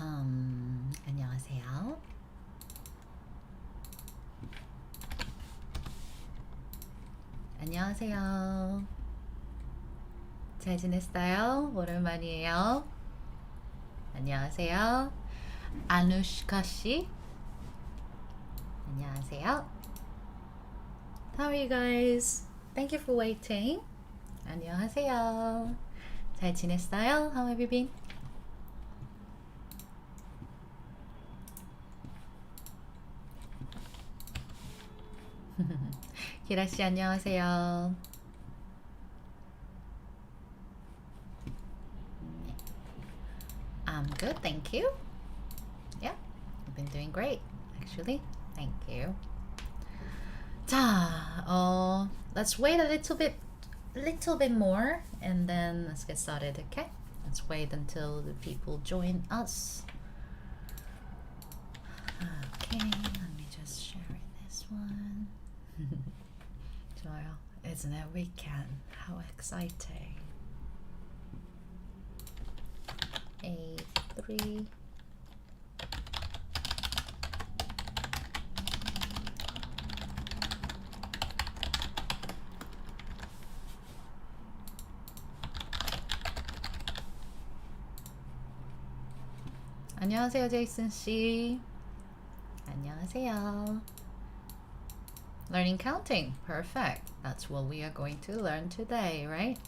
안녕하세요. 안녕하세요. 잘 지냈어요? 오랜만이에요. 안녕하세요. 아누시카 씨. 안녕하세요. How are you guys? Thank you for waiting. 안녕하세요. 잘 지냈어요? How have you been? 기라 씨 안녕하세요. I'm good, thank you. Yeah, I've been doing great, actually. Thank you. 자, let's wait a little bit more, and then let's get started. Okay, let's wait until the people join us. Okay, let me just share this one. 좋아요. Isn't it weekend? How exciting! 8-3. 안녕하세요, 제이슨 씨. 안녕하세요. Learning counting. Perfect. That's what we are going to learn today, right?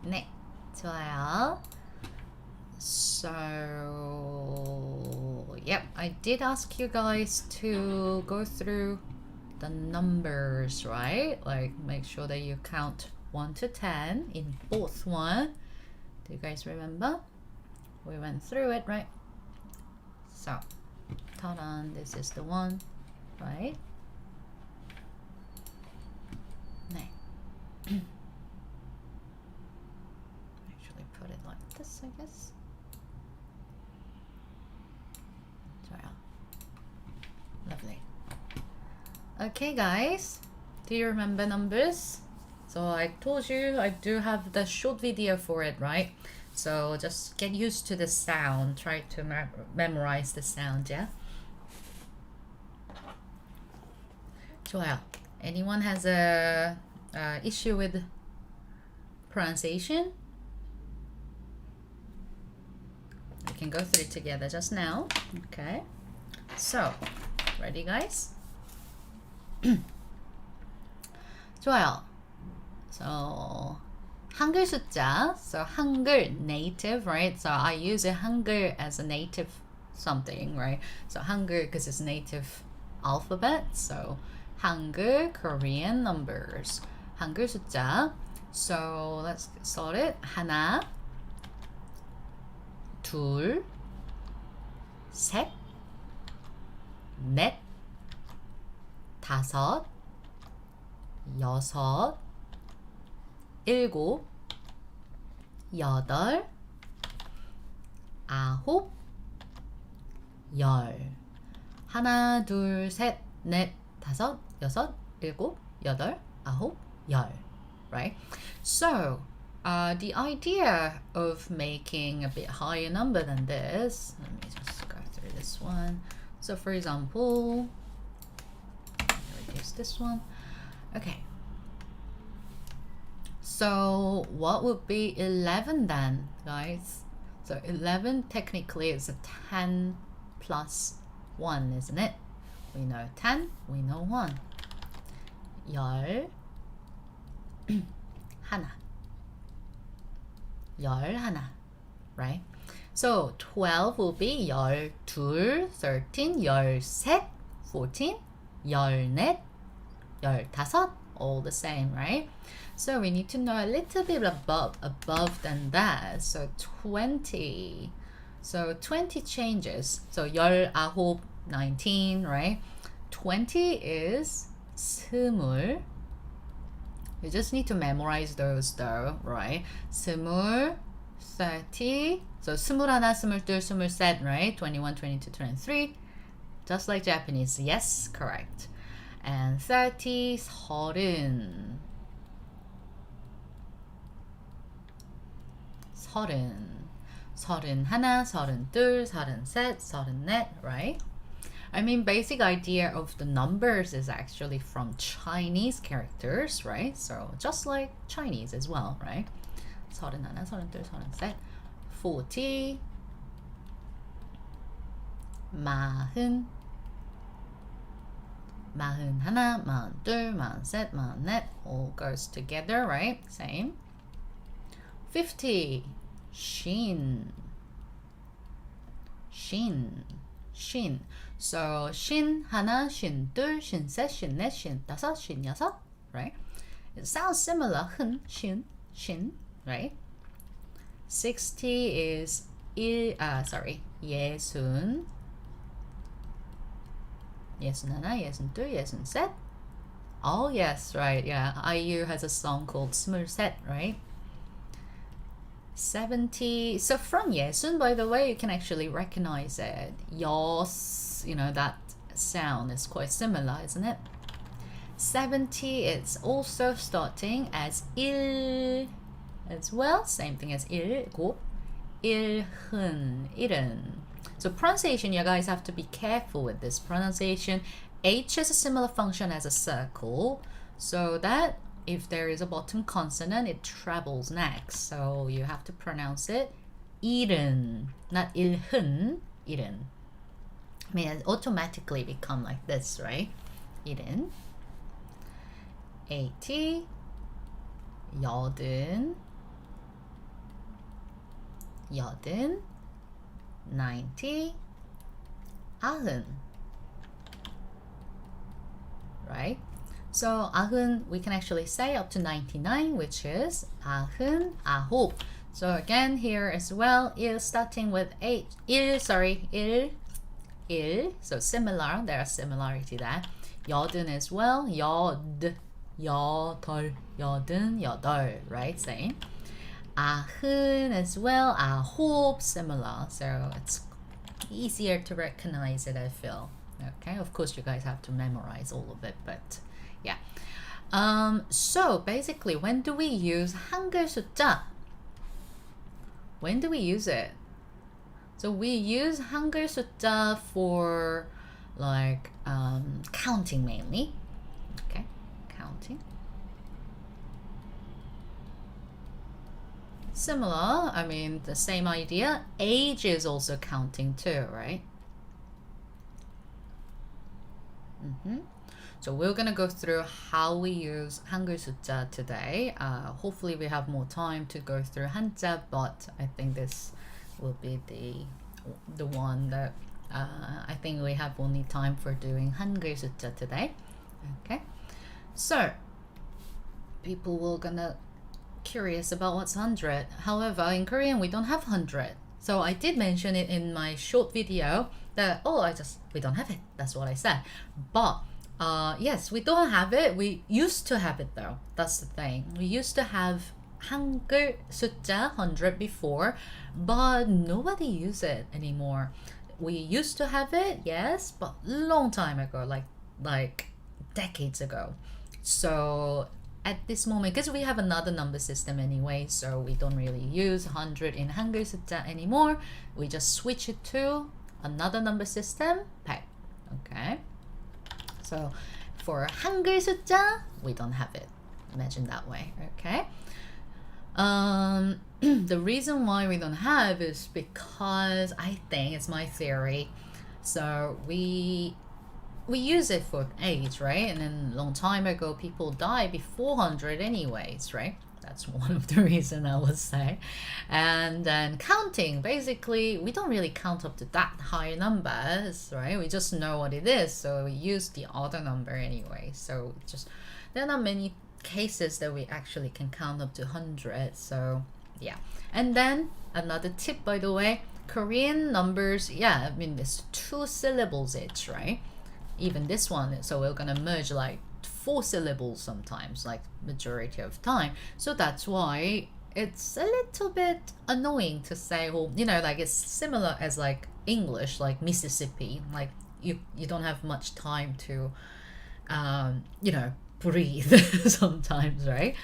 네, 좋아요. So, yep, I did ask you guys to go through the numbers, right? Like, make sure that you count 1 to 10 in both one. Do you guys remember? We went through it, right? So, ta-da, this is the one, right? 네. Actually put it like this, I guess. 좋아요. Lovely. Okay, guys. Do you remember numbers? So I told you I do have the short video for it, right? So just get used to the sound. Try to memorize the sound, yeah? 좋아요. Anyone has a issue with pronunciation? We can go through it together just now. Okay. So, ready, guys? 좋아요. So, 한글 숫자. So, 한글 native, right? So, I use a 한글 as a native something, right? So, 한글 because it's native alphabet. So, 한글 Korean numbers. 한글 숫자. So, let's get started. 하나, 둘, 셋, 넷, 다섯, 여섯, 일곱, 여덟, 아홉, 열. 하나, 둘, 셋, 넷, 다섯, 여섯, 일곱, 여덟, 아홉, 열. Right? So, the idea of making a bit higher number than this, let me just go through this one. So, for example, reduce this one. Okay. So what would be 11 then, guys? So 11 technically is a 10 plus 1, isn't it? We know 10, we know 1. 열 하나. 열 하나. Right? So 12 will be 열둘, 13, 열셋, 14, 열넷, 열다섯, all the same, right? So we need to know a little bit above than that. So 20. So 20 changes. So 열아홉, 19, right? 20 is 스물. You just need to memorize those though, right? 스물, 30. So 스물하나, 스물둘, 스물셋, right? 21, 22, 23. Just like Japanese. Yes, correct. And 30, 서른. 서른 하나, 서른 둘, 서른 셋, 서른 넷, right? I mean, basic idea of the numbers is actually from Chinese characters, right? So just like Chinese as well, right? 서른 하나, 서른 둘, 서른 셋, 40, 마흔, 마흔 하나, 마흔 둘, 마흔 셋, 마흔 넷, all goes together, right? Same. 50, 쉰, 쉰. So 쉰 하나, 쉰 둘, 쉰 셋, 쉰 넷, 쉰 다섯, 쉰 여섯, right? It sounds similar. 흔, 쉰, right? 60 is 예순, 예순 하나, 예순 둘, 예순 셋. Oh yes, right. Yeah, IU has a song called 스물셋, right? 70. So from 예순, by the way, you can actually recognize it. Yos, that sound is quite similar, isn't it? 70, it's also starting as 일 as well. Same thing as 일, 곱, 일흔, 일은. So pronunciation, you guys have to be careful with this pronunciation. H has a similar function as a circle, so that if there is a bottom consonant, it travels next. So you have to pronounce it 일은, not 일흔, 일은. I mean, it automatically become like this, right? 일은. 80, 여든, 90, 아흔, right? So 아흔, we can actually say up to 99, which is 아흔, 아홉. So again, here as well, is starting with H, 일. So similar, there are similarity there. 여든 as well, 여덟, 여든, 여덟, right? Same. 아흔 as well, 아홉, similar. So it's easier to recognize it, I feel. Okay, of course you guys have to memorize all of it, but yeah. So basically, when do we use 한글 숫자? When do we use it? So we use 한글 숫자 for like counting mainly. Okay, counting. Similar, I mean, the same idea. Age is also counting too, right? So we're gonna go through how we use 한글 숫자 today. Hopefully we have more time to go through 한자, but I think this will be the one that I think we have only time for doing 한글 숫자 today. Okay, so people will gonna curious about what's 100. However, in Korean we don't have 100. So I did mention it in my short video that we don't have it. That's what I said. But yes, we don't have it. We used to have it though. That's the thing. We used to have 한글 숫자 100 before, but nobody use it anymore. We used to have it, yes, but long time ago, like decades ago. So at this moment, because we have another number system anyway, so we don't really use 100 in 한글 숫자 anymore. We just switch it to another number system, 100. Okay. So for 한글 숫자, we don't have it. Imagine that way. Okay. The reason why we don't have is because I think it's my theory. So we use it for age, right? And then a long time ago, people died before 100 anyways, right? That's one of the reasons I would say. And then counting, basically, we don't really count up to that high numbers, right? We just know what it is, so we use the other number anyway. So there are not many cases that we actually can count up to 100. So yeah. And then another tip, by the way, Korean numbers, yeah, I mean, it's 2 syllables each, right? Even this one, so we're gonna merge like 4 syllables sometimes, like majority of time. So that's why it's a little bit annoying to say, well, like it's similar as like English, like Mississippi, like you don't have much time to breathe sometimes, right?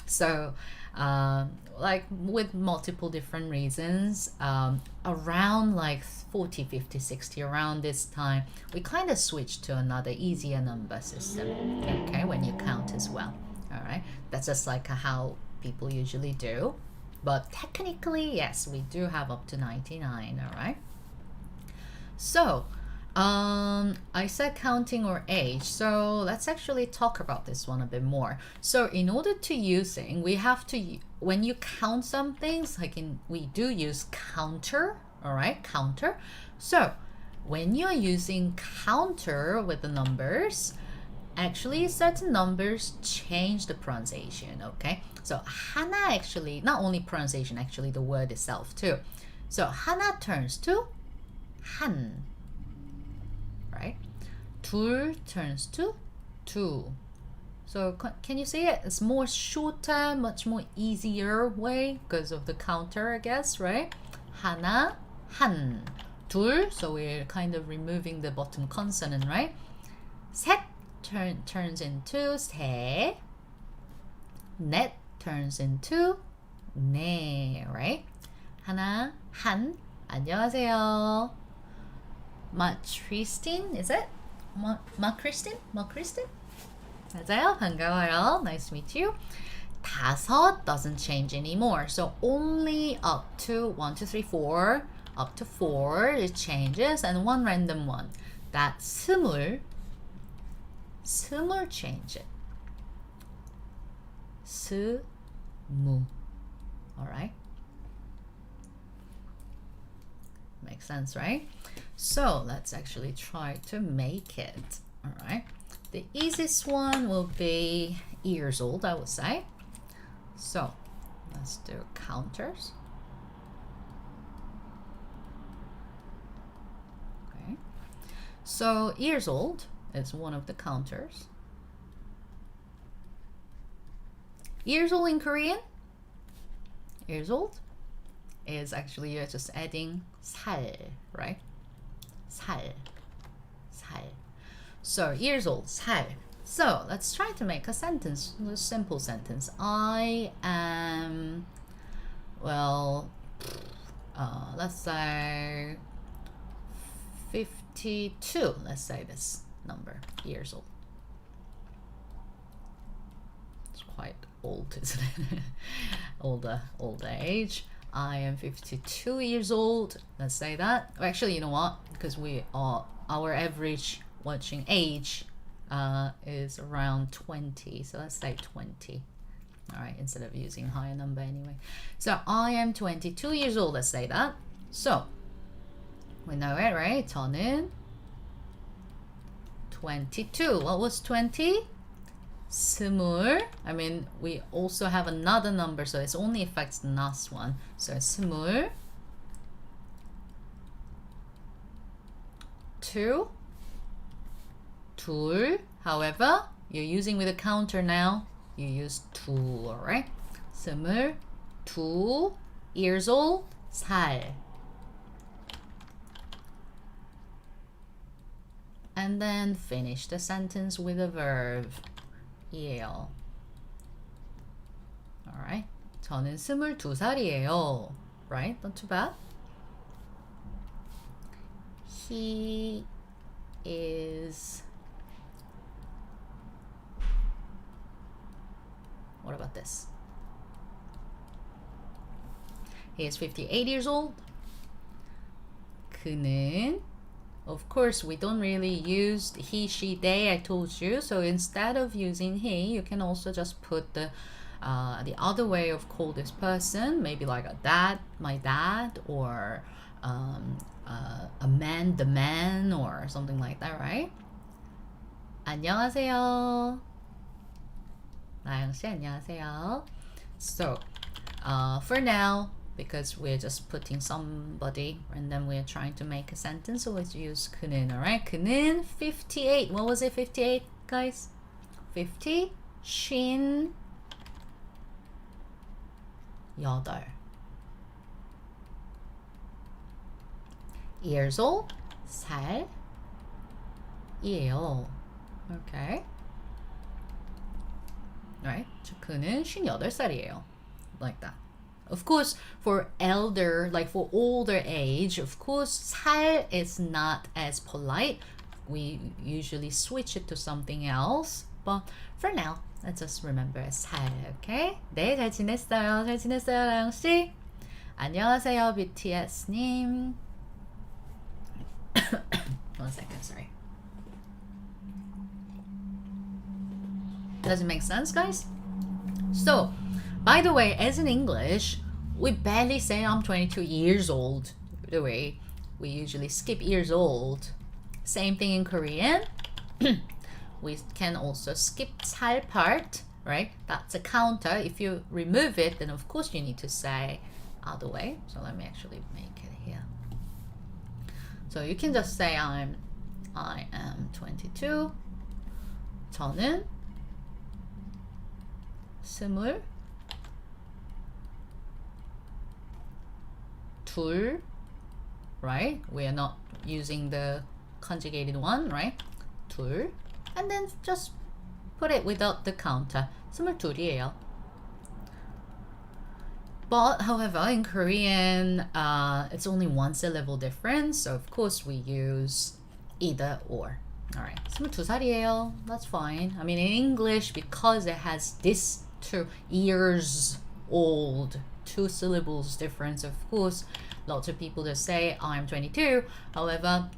So like with multiple different reasons. Around like 40, 50, 60, around this time, we kind of switched to another easier number system, okay, when you count as well. All right, that's just like how people usually do. But technically, yes, we do have up to 99, all right? So, I said counting or age, so let's actually talk about this one a bit more. So in order to using, we have to, when you count some things, like we do use counter, all right, counter. So when you're using counter with the numbers, actually certain numbers change the pronunciation, okay? So 하나 actually, not only pronunciation, actually the word itself too. So 하나 turns to 한, right? 둘 turns to two. So can you see it? It's more shorter, much more easier way because of the counter, I guess, right? 하나, 한, 둘. So we're kind of removing the bottom consonant, right? 셋 turns into 세. 넷 turns into 네, right? 하나, 한. 안녕하세요. Christine, is it? Christine? 맞아요. 반가워요. Nice to meet you. 다섯 doesn't change anymore. So only up to 1, 2, 3, 4, up to 4 it changes, and one random one. That 스물 change it. 스무. All right. Makes sense, right? So let's actually try to make it. All right. The easiest one will be years old, I would say. So let's do counters. Okay. So years old is one of the counters. Years old in Korean, years old is actually you're just adding 살, right? 살. So years old, 살. So let's try to make a sentence, a simple sentence. I am, well, let's say 52. Let's say this number, years old. It's quite old, isn't it? older age. I am 52 years old. Let's say that. Actually, you know what? Because our average watching age is around 20. So let's say 20. All right, instead of using higher number anyway. So I am 22 years old. Let's say that. So we know it, right? 저는 22. What was 20? 스물. I mean, we also have another number, so it only affects the last one. So 스물. 둘. However, you're using with a counter now. You use two, all right? 스물. years old. 살. And then finish the sentence with a verb. 이에요. Alright. 저는 22살이에요. Right? Not too bad. He is... What about this? He is 58 years old. 그는, of course, we don't really use he, she, they, I told you. So instead of using he, you can also just put the other way of call this person, maybe like a dad, my dad, or a man, the man, or something like that, right? 안녕하세요. 나영씨, 안녕하세요. So, for now, because we're just putting somebody and then we're trying to make a sentence, so let's use 그는, alright? 그는 58. What was it, 58, guys? 50? 쉰 여덟. Years old? 살이에요. Okay. Right? 그는 58살이에요. like that. Of course, for elder, like for older age, of course, 살 is not as polite. We usually switch it to something else. But for now, let's just remember as 살, okay? 네, 잘 지냈어요. 잘 지냈어요, 라영씨? 안녕하세요, BTS님. One second, sorry. Does it make sense, guys? So, by the way, as in English, we barely say I'm 22 years old. By the way, we usually skip years old. Same thing in Korean. We can also skip 살 part, right? That's a counter. If you remove it, then of course you need to say other way. So let me actually make it here. So you can just say I am 22. 저는 22, right? We are not using the conjugated one, right? 둘, and then just put it without the counter. 22이에요. But however, in Korean, it's only one syllable difference, so of course we use either or. Alright, 22살이에요. That's fine. I mean, in English, because it has this 2 years old, 2 syllables difference, of course, lots of people just say, I'm 22. However,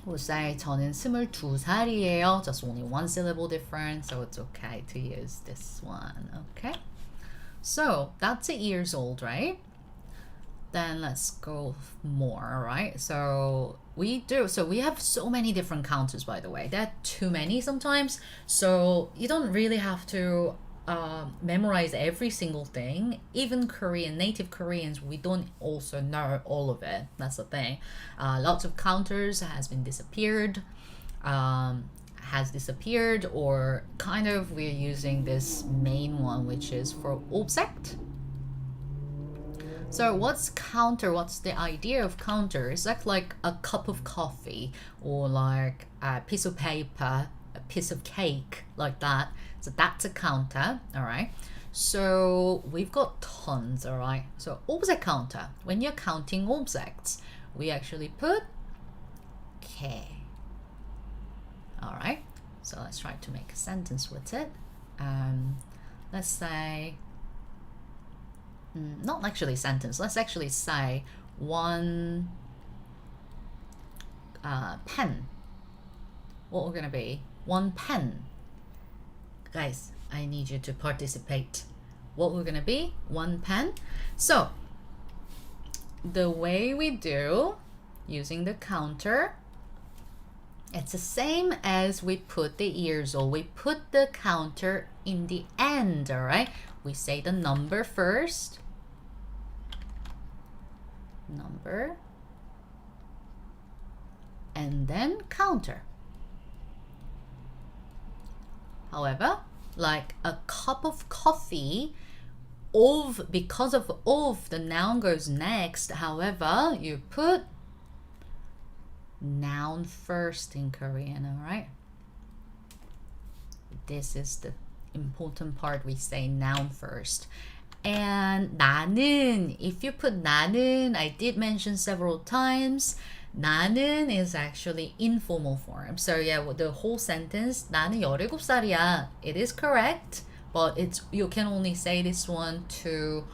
we'll say, 저는 22살이에요. Just only one syllable difference, so it's okay to use this one, okay? So, that's 8 years old, right? Then let's go more, right? So we have so many different counters, by the way. There are too many sometimes, so you don't really have to memorize every single thing. Even native Koreans, we don't also know all of it. That's the thing. Lots of counters has disappeared, or kind of we're using this main one, which is for object. So what's counter? What's the idea of counter? It's like a cup of coffee, or like a piece of paper, a piece of cake, like that. So that's a counter, all right? So we've got tons, all right? So object counter, when you're counting objects, we actually put K. All right, so let's try to make a sentence with it. Let's say, not actually sentence, let's actually say one pen. What we're gonna be? One pen. Guys, I need you to participate. What we're gonna be? One pen. So the way we do using the counter, it's the same as we put the years old. We put the counter in the end, all right? We say the number first. Number. And then counter. However, like a cup of coffee, because of the noun goes next. However, you put noun first in Korean, all right? This is the important part. We say noun first. And 나는, if you put 나는, I did mention several times, 나는 is actually informal form. So yeah, the whole sentence, 나는 17살이야. It is correct, but you can only say this one to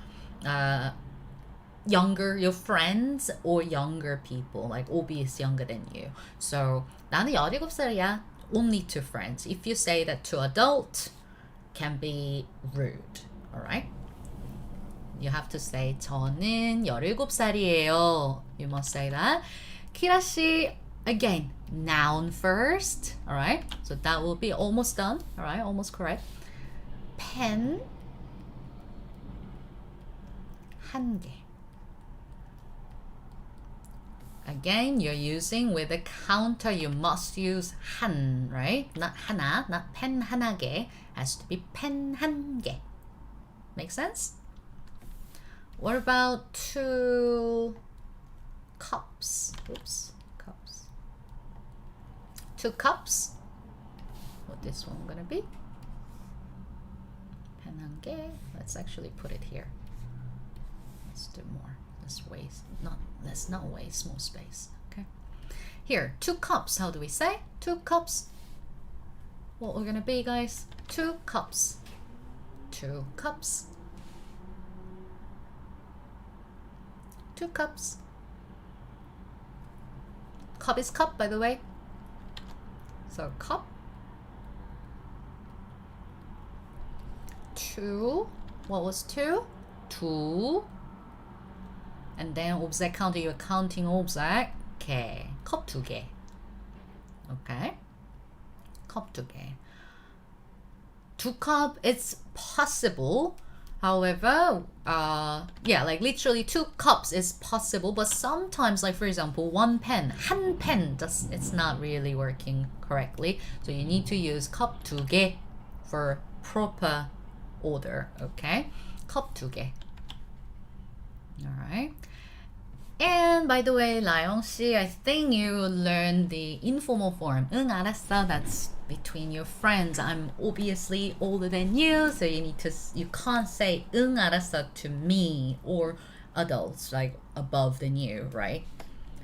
your friends or younger people, like obvious younger than you. So 나는 17살이야, only to friends. If you say that to adult, can be rude, all right? You have to say 저는 17살이에요. You must say that. 키라씨, again, noun first, all right? So that will be almost done, all right? Almost correct. 펜 한 개. Again, you're using with a counter, you must use 한, right? Not 하나, not 펜 하나 개. Has to be 펜 한 개. Make sense? What about 2 cups? Oops, cups. 2 cups. What this one gonna be? 펜 한 개. Let's actually put it here. Let's do more. Let's not waste more space. Okay. Here, 2 cups. How do we say? 2 cups. What we're gonna be, guys? 2 cups. 2 cups. 2 cups. Cup is cup, by the way. So cup. 2. What was 2? 2. And then object counter, you're counting object. Okay. cup 2개. Okay. cup 2개. 2 cup, it's possible. However, yeah, like literally 2 cups is possible, but sometimes, like for example, 1 pen, 한 pen, it's not really working correctly. So you need to use cup 2개 for proper order, okay? cup 2개. Alright. And by the way, Layoung 씨, I think you learned the informal form. 응, 알았어. That's between your friends. I'm obviously older than you, so you can't say 응, 알았어 to me or adults like above than you, right?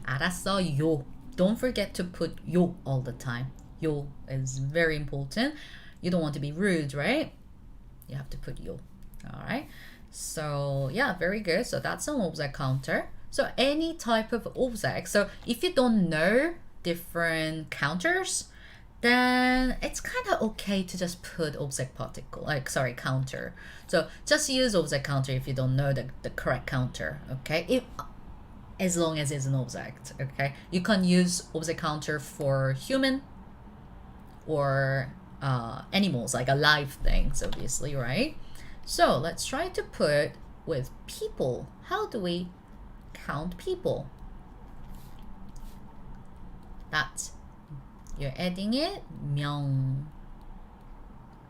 알았어요. Don't forget to put 요 all the time. 요 is very important. You don't want to be rude, right? You have to put 요. All right. So yeah, very good. So that's an object counter. So any type of object. So if you don't know different counters, then it's kind of okay to just put object particle, counter. So just use object counter if you don't know the correct counter, okay? As long as it's an object, okay? You can use object counter for human or animals, like alive things, obviously, right? So let's try to put with people. How do we count people? That's, you're adding it, 명.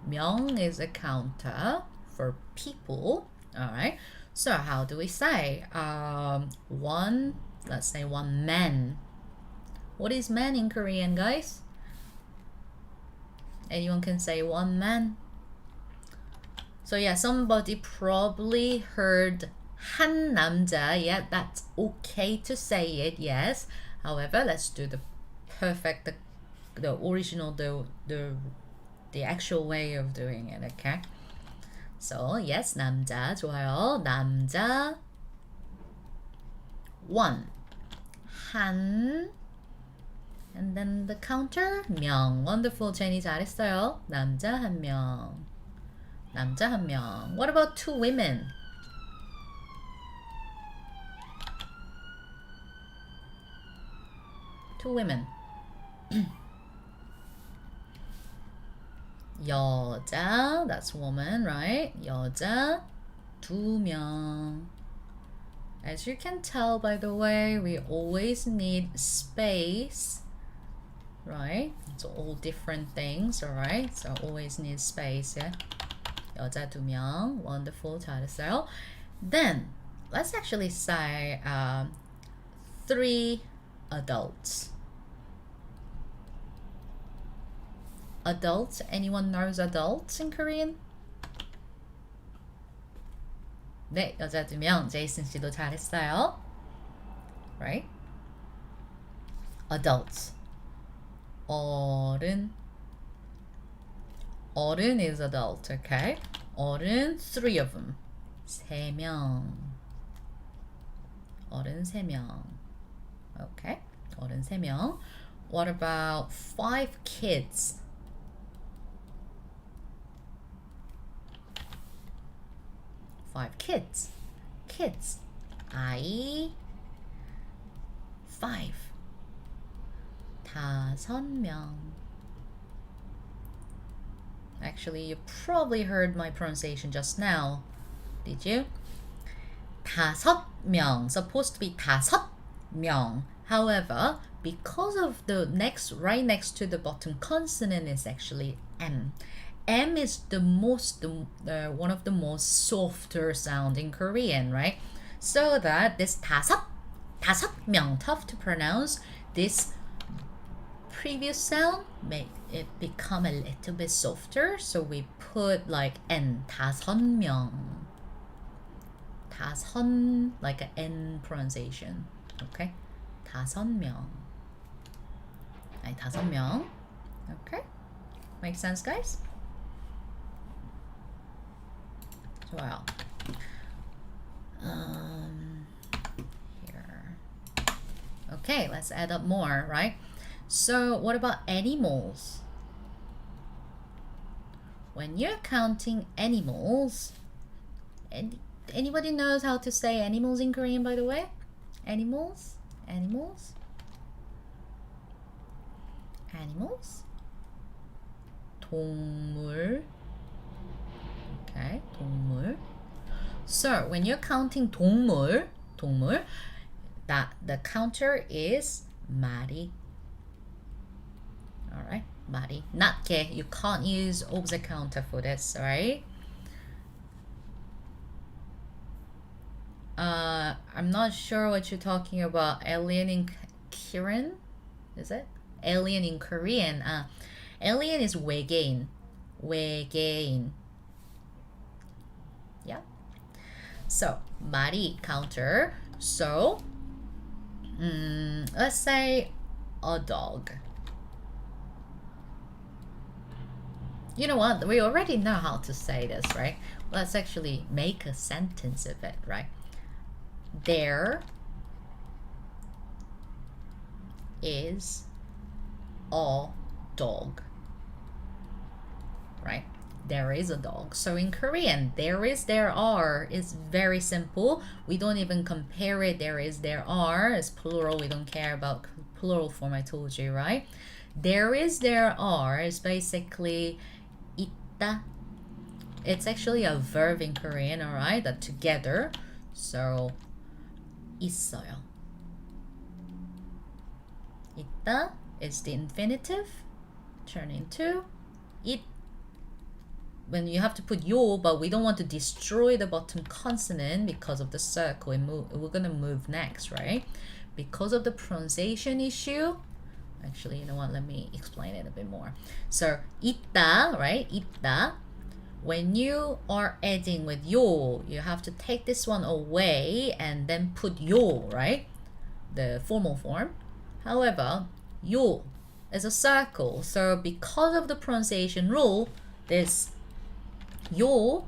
명 is a counter for people, all right? So how do we say? Let's say 1 man. What is man in Korean, guys? Anyone can say 1 man? So yeah, somebody probably heard 한 남자. Yeah, that's okay to say it, yes. However, let's do the perfect, the original, the actual way of doing it, okay? So yes, 남자, 좋아요. 남자 1. 한. And then the counter, 명. Wonderful, Jenny, 잘했어요. 남자 1명. 남자 1명. What about 2 women? Two women. 여자, that's woman, right? 여자 2명. As you can tell, by the way, we always need space, right? It's all different things, all right? So always need space, yeah? 여자 2명. Wonderful, 잘했어요. Then, let's actually say 3 adults. Adults, anyone knows adults in Korean? 네, 여자 2명. 제이슨 씨도 잘했어요. Right? Adults. 어른. 어른 is adult, okay? 어른, 3 of them. 3명. 어른 3명. Okay, 어른 3명. What about 5 kids? 5 kids. Kids. 아이 5. 5명. Actually, you probably heard my pronunciation just now. Did you? 5명. Supposed to be 5명. However, because of the right next to the bottom consonant is actually M. M is the most, one of the most softer sound in Korean, right? So that this 다섯명, tough to pronounce, this previous sound make it become a little bit softer. So we put like N, 다섯명. 다섯, like an N pronunciation. Okay? 5명. 아니, 5명. Okay? Make sense, guys? 좋아요. Here. Okay, let's add up more, right? So what about animals? When you're counting animals, anybody knows how to say animals in Korean, by the way? Animals? Animals? Animals? 동물. Okay, 동물. So when you're counting 동물, that the counter is 마리. Alright, 마리. Not 개. You can't use object counter for this, right? I'm not sure what you're talking about. Alien in Korean? Is it? Alien in Korean. Alien is 외계인. 외계인. Yeah. So, 마리 counter. So, let's say a dog. You know what? We already know how to say this, right? Let's actually make a sentence of it, right? There is a dog, right? There is a dog. So in Korean, there is, there are is very simple. We don't even compare it. There is, there are is plural. We don't care about plural form. I told you, right? There is, there are is basically 있다. It's actually a verb in Korean, all right? That together. So 있어요. 있다 is the infinitive. Turn into it. When you have to put yo, but we don't want to destroy the bottom consonant because of the circle. We're gonna move next, right? Because of the pronunciation issue. Actually, you know what? Let me explain it a bit more. So 있다, right? 있다. When you are adding with yo, you have to take this one away and then put yo, right? The formal form. However, yo is a circle. So because of the pronunciation rule, this yo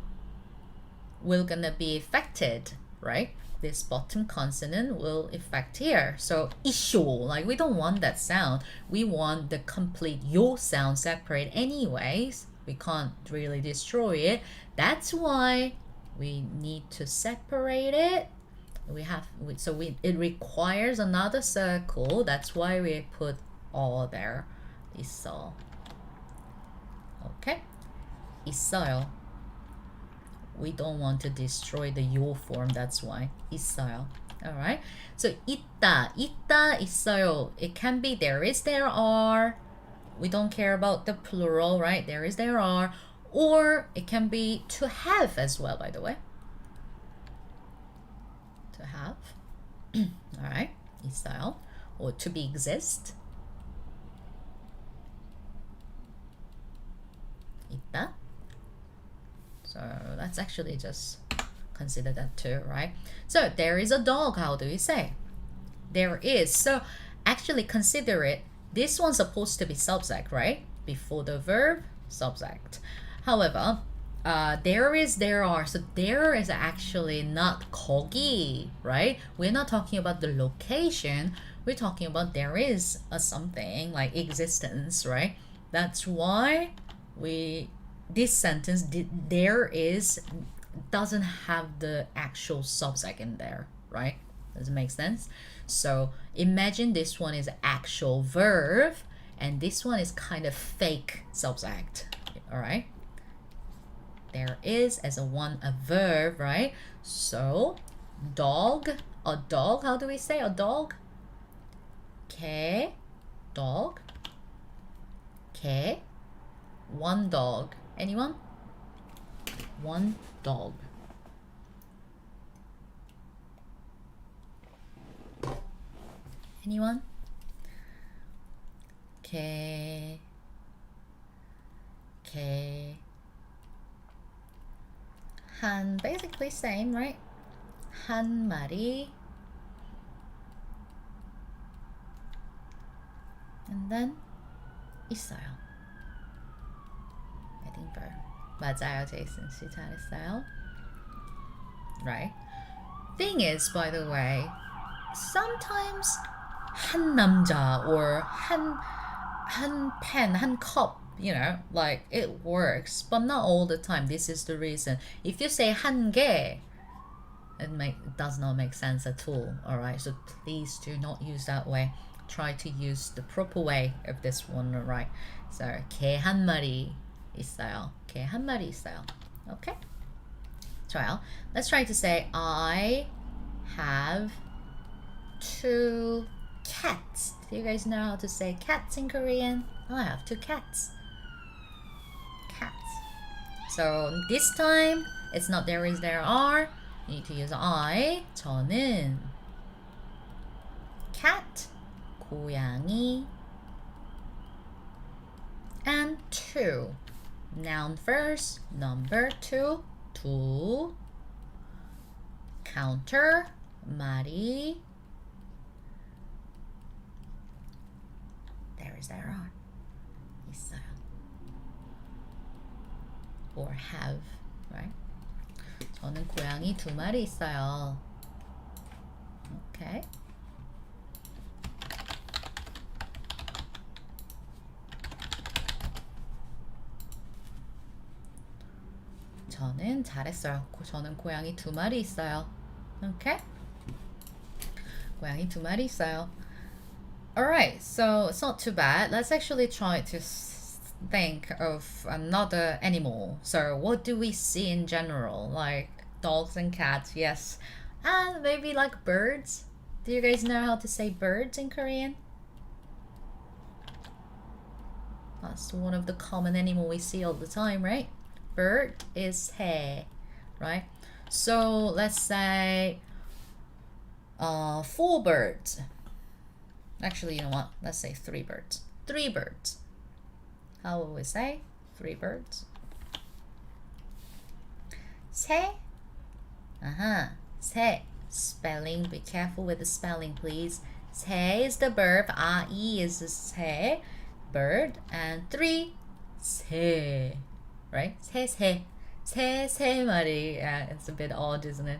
will gonna be affected, right? This bottom consonant will affect here. So issue, like we don't want that sound. We want the complete yo sound separate anyways. We can't really destroy it. That's why we need to separate it. It requires another circle. That's why we put all there. 있어. Okay? 있어요. We don't want to destroy the yo form. That's why 있어요. All right. So 있다, 있어요. It can be there is, there are. We don't care about the plural, right? There is, there are. Or it can be to have as well, by the way. To have. All right. 있어요. Or to be exist. 있다. So let's actually just consider that too, right? So there is a dog. How do we say? There is. So actually consider it. This one's supposed to be subject, right? Before the verb, subject. However, there is, there are. So there is actually not 거기, right? We're not talking about the location. We're talking about there is a something like existence, right? That's why this sentence, there is, doesn't have the actual subject in there, right? Does it make sense? So imagine this one is actual verb and this one is kind of fake subject. All right. There is as a verb, right? So dog, a dog. How do we say a dog? 개, dog. 개, one dog. Anyone? One dog. Anyone? 개, 한, basically same, right? 한 마리. And then 있어요. Adding verb. 맞아요, 제이슨 씨 잘했어요. Right. Thing is, by the way, sometimes 한 남자 or 한 pen, 한 cup, you know, like it works, but not all the time. This is the reason. If you say 한 개, it does not make sense at all. All right, so please do not use that way. Try to use the proper way of this one. All right. So 개 한 마리 있어요. 개 한 마리 있어요. Okay. 좋아요. Let's try to say I have 2 cats. Do you guys know how to say cats in Korean? I have 2 cats. Cats. So this time it's not there is there are. You need to use I. 저는 cat, 고양이, and 2. Noun first, number 2, 두, counter, 마리, there is there are, 있어요, or have, right? 저는 고양이 2마리 있어요. Okay. 저는 잘했어요. 저는 고양이 2마리 있어요. Okay? 고양이 2마리 있어요. Alright, so it's not too bad. Let's actually try to think of another animal. So what do we see in general? Like dogs and cats, yes. And maybe like birds. Do you guys know how to say birds in Korean? That's one of the common animal we see all the time, right? Bird is 새, right? So let's say 4 birds. Actually, you know what? Let's say 3 birds. 3 birds. How will we say 3 birds? 새. 새. Spelling. Be careful with the spelling, please. 새 is the verb. I is the 새. Bird. And 3. 새. Right? 새 마리. Yeah, it's a bit odd, isn't it?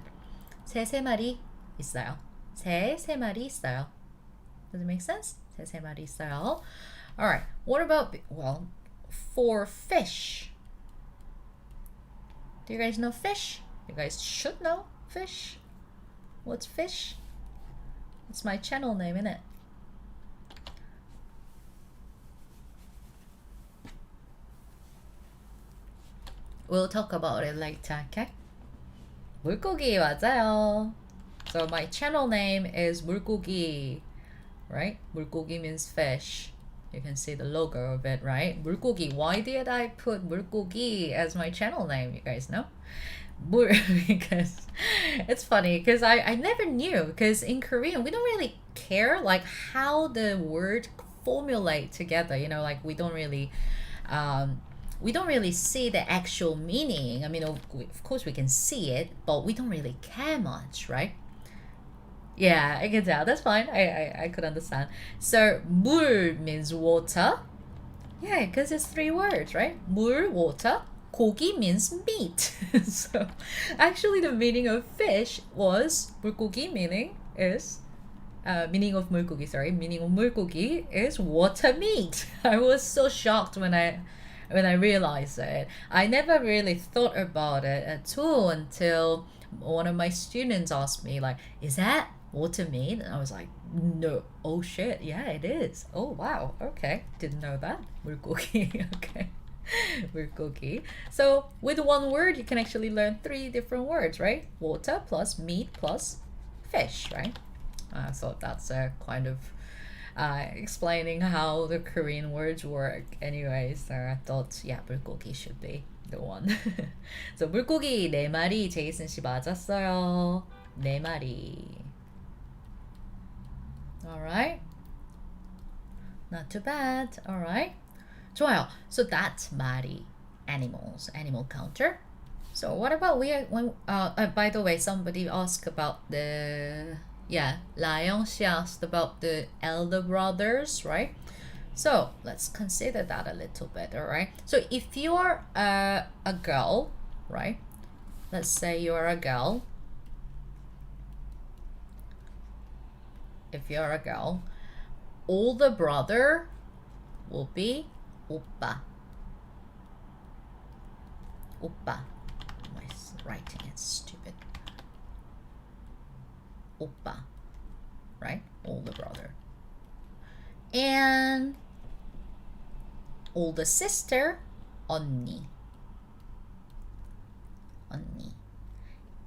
새 마리 있어요. 새 마리 있어요. Does it make sense? 새 마리 있어요. All right. What about, well, for fish? Do you guys know fish? You guys should know fish. What's fish? It's my channel name, isn't it? We'll talk about it later, okay? 물고기 맞아요. So my channel name is 물고기, right? 물고기 means fish. You can see the logo of it, right? 물고기. Why did I put 물고기 as my channel name? You guys know? Because it's funny because I never knew, because in Korean we don't really care like how the word formulate together, you know, like we don't really see the actual meaning. I mean, of course we can see it, but we don't really care much, right? Yeah, I can tell. That's fine. I could understand. So 물 means water. Yeah, because it's 3 words, right? 물, water. 고기 means meat. So actually the meaning of fish was 물고기, meaning of 물고기 is water meat. I was so shocked when I realized it. I never really thought about it at all until one of my students asked me, like, is that water meat? And I was like, no. Oh shit, yeah, it is. Oh wow, okay, didn't know that. 물고기. Okay. 물고기. So with 1 word you can actually learn 3 different words, right? Water plus meat plus fish, right? So that's kind of explaining how the Korean words work anyway. So I thought, yeah, 물고기 should be the one. So 물고기 4마리. 제이슨 씨 맞았어요. 4마리. Alright. Not too bad. Alright. 좋아요. So that's 마리. Animals. Animal counter. So what about when by the way, somebody asked about the Lion, she asked about the elder brothers, right? So let's consider that a little bit, all right? So if you're a girl, right? Let's say you're a girl. If you're a girl, older brother will be 오빠. 오빠. My writing is stupid. 오빠, right? Older brother. And older sister, 언니. 언니.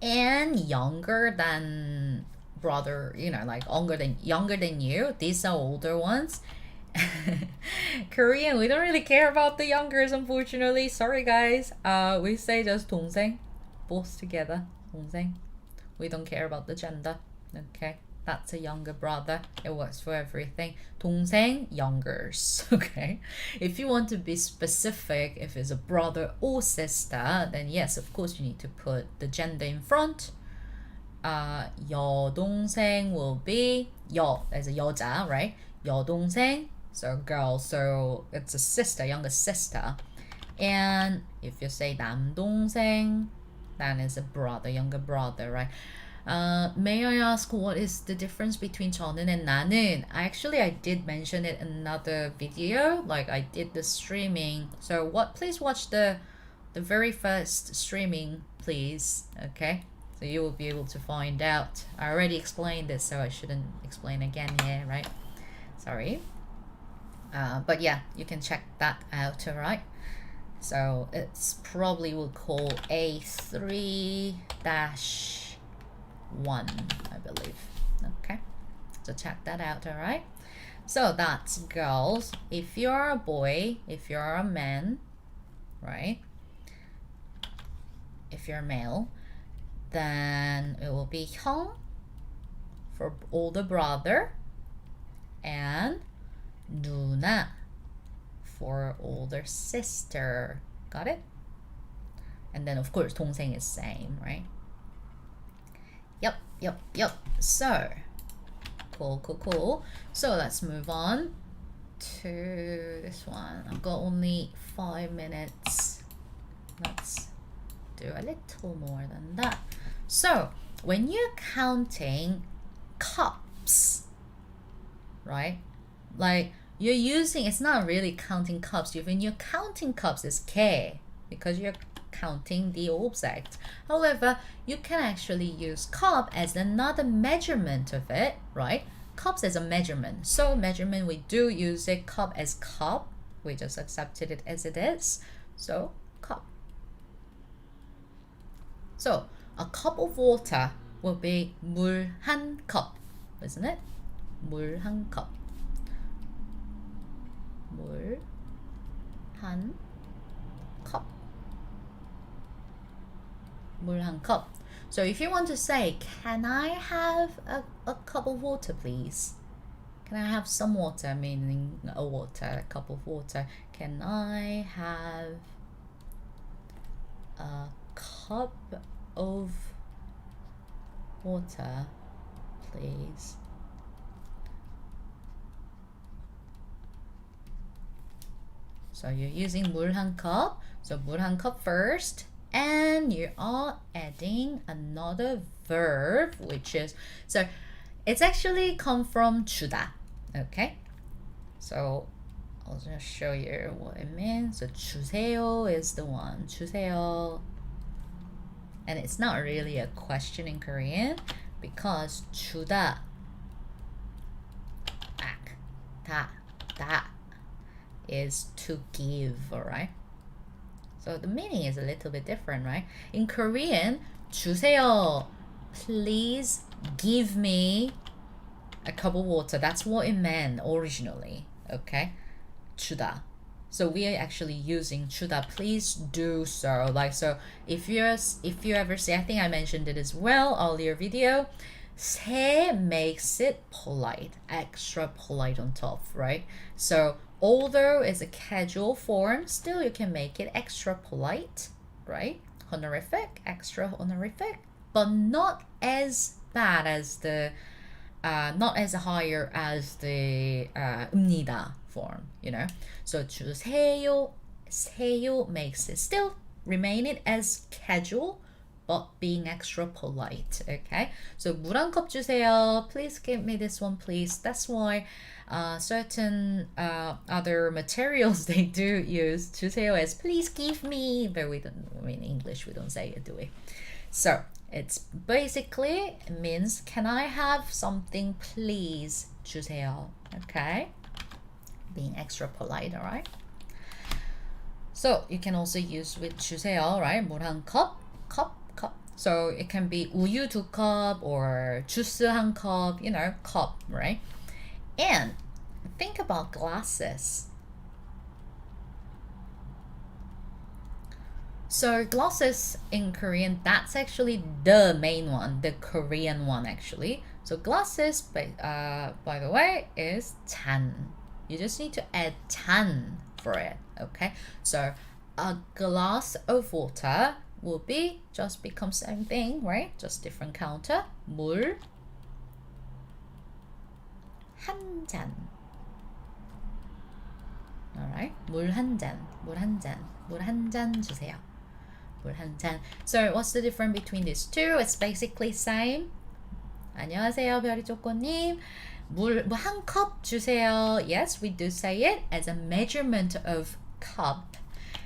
And younger than brother, you know, like younger than you. These are older ones. Korean, we don't really care about the youngers, unfortunately. Sorry, guys. We say just 동생, both together. 동생. We don't care about the gender. Okay, that's a younger brother. It works for everything. 동생, youngers. Okay. If you want to be specific, if it's a brother or sister, then yes, of course you need to put the gender in front. 여동생 will be 여 as a 여자, right? 여동생, so girl, so it's a sister, younger sister. And if you say 남동생, that is a brother, younger brother, right? May I ask what is the difference between 저는 and 나는? I did mention it in another video, like I did the streaming. So please watch the very first streaming, please, okay? So you will be able to find out. I already explained this, so I shouldn't explain again here, right? Sorry. But yeah, you can check that out, alright? So it's probably we'll call A3-1, I believe. Okay, so check that out, alright? So that's girls. If you're a boy, if you're a man, right? If you're male, then it will be 형 for older brother and 누나 for older sister. Got it? And then of course 동생 is same, right? Yep. So cool. So let's move on to this one. I've got only 5 minutes. Let's do a little more than that. So when you're counting cups, right? Like you're using, it's not really counting cups. When you're counting cups, it's 개 because you're counting the object. However, you can actually use cup as another measurement of it, right? Cups as a measurement. So measurement, we do use it cup as cup. We just accepted it as it is. So cup. So a cup of water will be 물 한 cup, isn't it? 물 한 cup. 물 한 cup. 물 한 cup. So if you want to say, can I have a cup of water, please? Can I have some water, meaning a cup of water? Can I have a cup of water, please? So you're using 물 한 cup. So 물 한 cup first. And you are adding another verb, which is, so it's actually come from 주다. Okay? So I'll just show you what it means. So 주세요 is the one. 주세요. And it's not really a question in Korean because 주다, 다 is to give, alright? So the meaning is a little bit different, right? In Korean, 주세요, please give me a cup of water. That's what it meant originally, okay? 주다. So we are actually using 주다, please do so. Like, so if you ever say, I think I mentioned it as well earlier video, 세 makes it polite, extra polite on top, right? So although it's a casual form, still you can make it extra polite, right? honorific, extra honorific, but not as bad as the not as higher as the 읍니다 form, you know. So 주세요, 세요 makes it still remain it as casual, but being extra polite, okay? So 물 한 컵 주세요. Please give me this one, please. That's why certain other materials they do use 주세요 as please give me, but we don't, I mean, in English we don't say it, do we? So it's basically means can I have something please 주세요, okay? Being extra polite, all right? So you can also use with 주세요, right? 물 한 컵, cup. So it can be 우유 2컵 or 주스 1컵, you know, cup, right? And think about glasses. So glasses in Korean, that's actually the main one, the Korean one actually. So glasses, by the way, is 잔. You just need to add 잔 for it, okay? So a glass of water will be just become same thing, right? Just different counter. 물 한 잔. Alright, 물 한 잔, 물 한 잔, 물 한 잔 주세요. 물 한 잔. So what's the difference between these two? It's basically same. 안녕하세요, 별이 쪼꼬님. 물 한 컵 주세요. Yes, we do say it as a measurement of cup.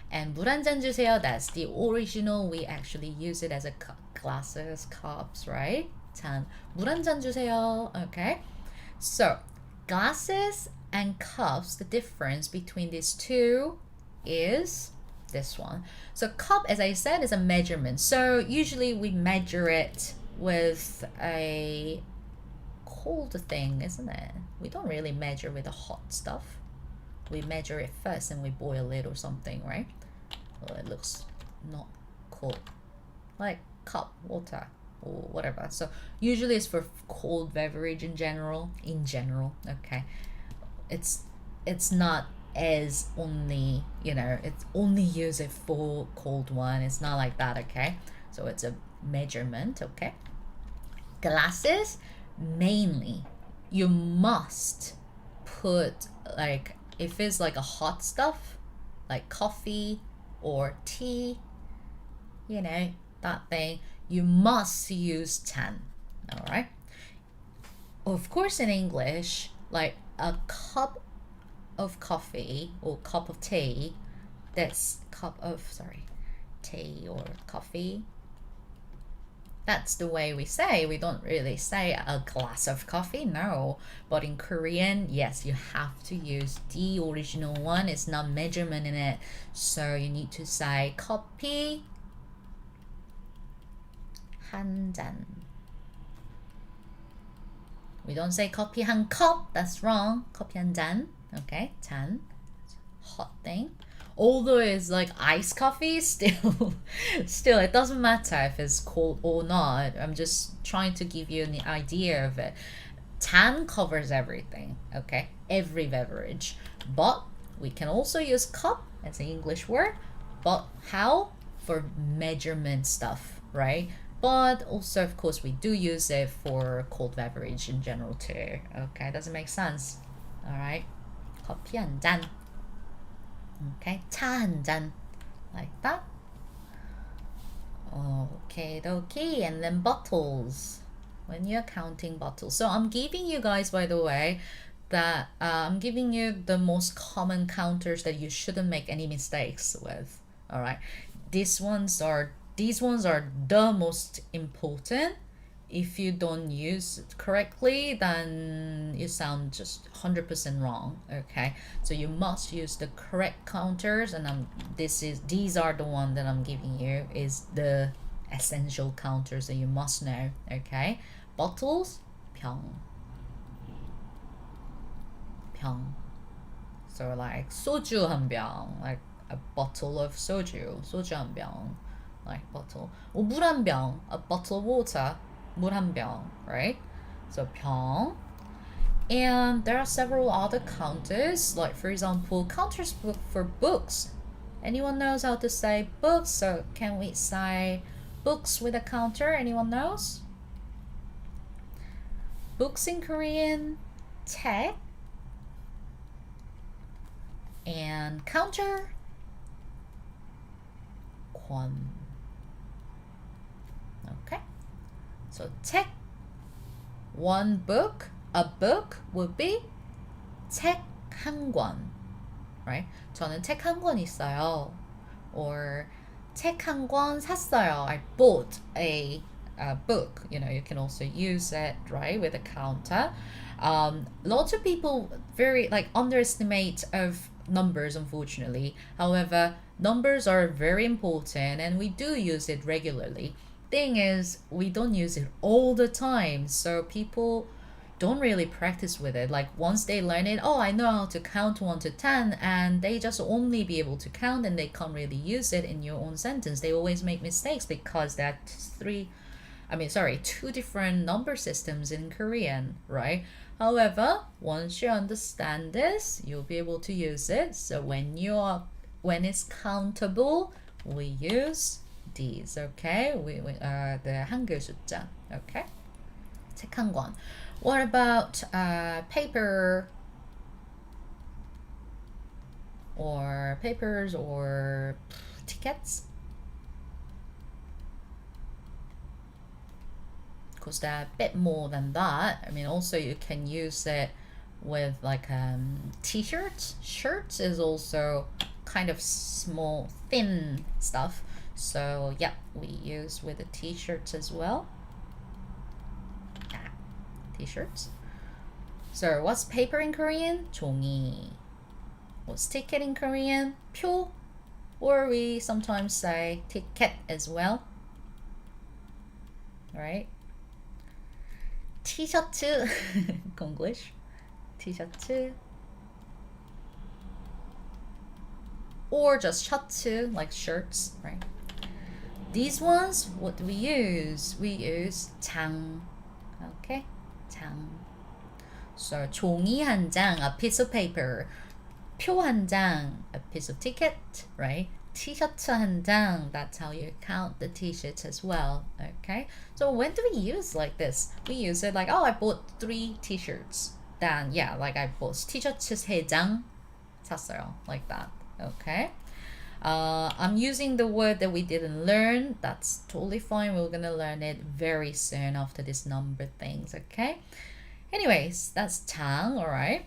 And 물 한 잔 주세요, that's the original. We actually use it as a glasses, cups, right? 잔, 물 한 잔 주세요. Okay. So glasses and cups, the difference between these two is this one. So cup, as I said, is a measurement. So usually we measure it with a cold thing, isn't it? We don't really measure with the hot stuff. We measure it first and we boil it or something, right? Well, it looks not cold, like cup, water, or whatever. So usually it's for cold beverage in general, okay? It's not as only, you know, it's only use it for cold one. It's not like that, okay? So it's a measurement, okay? Glasses, mainly, you must put, like, if it's like a hot stuff, like coffee or tea, you know, that thing, you must use 잔, all right? Of course, in English, like a cup of coffee or cup of tea, that's tea or coffee. That's the way we say. We don't really say a glass of coffee, no. But in Korean, yes, you have to use the original one. It's not measurement in it. So you need to say 커피 한 잔. We don't say 커피 한 컵. That's wrong. 커피 한 잔. Okay, 잔. Hot thing. Although it's like iced coffee, still it doesn't matter if it's cold or not. I'm just trying to give you an idea of it. 잔 covers everything, okay? Every beverage. But we can also use cup as an English word. But how? For measurement stuff, right? But also, of course, we do use it for cold beverage in general too. Okay, does it make sense? All right. 커피 한 잔. Okay, 차 한 잔, like that. Okay, and then bottles. When you're counting bottles, so I'm giving you guys, by the way, that I'm giving you the most common counters that you shouldn't make any mistakes with. All right, these ones are the most important. If you don't use it correctly, then you sound just 100% wrong, okay? So you must use the correct counters, and these are the one that I'm giving you is the essential counters that you must know, okay? Bottles, 병. So like 소주 한 병, like a bottle of soju 한 병, like bottle. or 물 한 병, a bottle of water. 물 한 병, right? So 병. And there are several other counters, like for example, counters for books. Anyone knows how to say books? So can we say books with a counter? Anyone knows? Books in Korean, 책, and counter, 권. Okay, so 책, one book, a book would be 책 한 권, right? 저는 책 한 권 있어요. Or 책 한 권 샀어요. I bought a book. You know, you can also use it, right, with a counter. Lots of people very like underestimate of numbers, unfortunately. However, numbers are very important and we do use it regularly. Thing is, we don't use it all the time, so people don't really practice with it. Like once they learn it, oh, I know how to count 1 to 10, and they just only be able to count and they can't really use it in your own sentence. They always make mistakes because that's two different number systems in Korean, right? However, once you understand this, you'll be able to use it. So when it's countable, we use these, okay? The 한글 숫자, okay? 책 한 권. What about paper or papers or tickets? Because they're a bit more than that. I mean, also you can use it with like T-shirts. Shirts is also kind of small, thin stuff. So yeah, we use with the T-shirts as well. T-shirts. So what's paper in Korean? 종이. What's ticket in Korean? 표. Or we sometimes say ticket as well. Right? T-shirt. English. T-shirt. Or just 셔츠, like shirts, right? These ones, what do we use? We use 장. Okay? 장. So 종이 한 장, a piece of paper. 표 한 장, a piece of ticket, right? T-shirt 한 장, that's how you count the T-shirts as well, okay? So when do we use like this? We use it like, oh, I bought 3 T-shirts. Then, yeah, like I bought T-shirt 3장 샀어요, like that, okay? I'm using the word that we didn't learn. That's totally fine. We're gonna learn it very soon after this number things, okay? Anyways, that's 장, alright?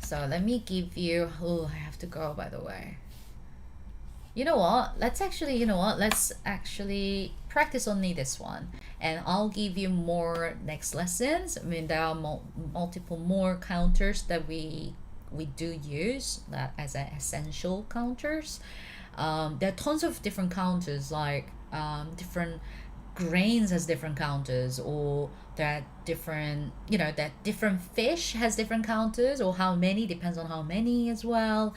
So let me give you, oh, I have to go, by the way. You know what? Let's actually practice only this one. And I'll give you more next lessons. I mean, there are multiple more counters that we do use that as essential counters. There are tons of different counters, like different grains has different counters, or that different fish has different counters, or how many depends on how many as well.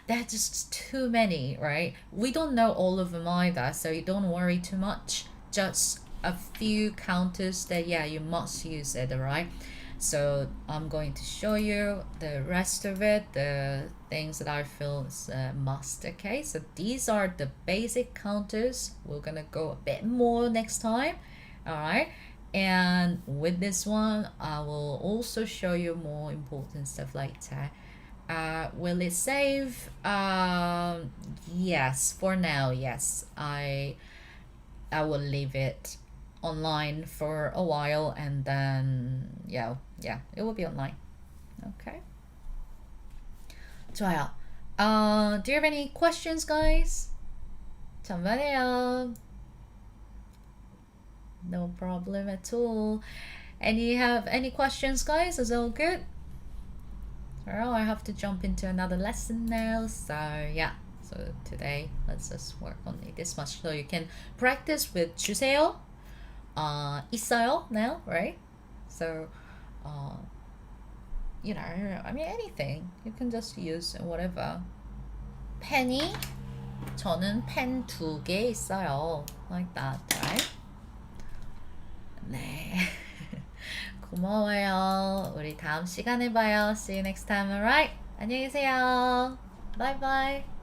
That's just too many, right? We don't know all of them either, so you don't worry too much. Just a few counters that, yeah, you must use it, alright? So I'm going to show you the rest of it, the things that I feel is a must, okay? So these are the basic counters. We're gonna go a bit more next time, alright? And with this one, I will also show you more important stuff later. Will it save? Yes, for now, yes. I will leave it online for a while, and then yeah, it will be online. Okay. 좋아요. Do you have any questions, guys? 잠깐만요. No problem at all. And you have any questions, guys? Is all good? Well, I have to jump into another lesson now, so yeah. So today, let's just work on this much so you can practice with 주세요. 있어요 now, right? So, I mean anything. You can just use whatever. 펜이 저는 펜 2개 있어요. Like that, right? 네. 고마워요. 우리 다음 시간에 봐요. See you next time, alright? 안녕히 계세요. Bye bye.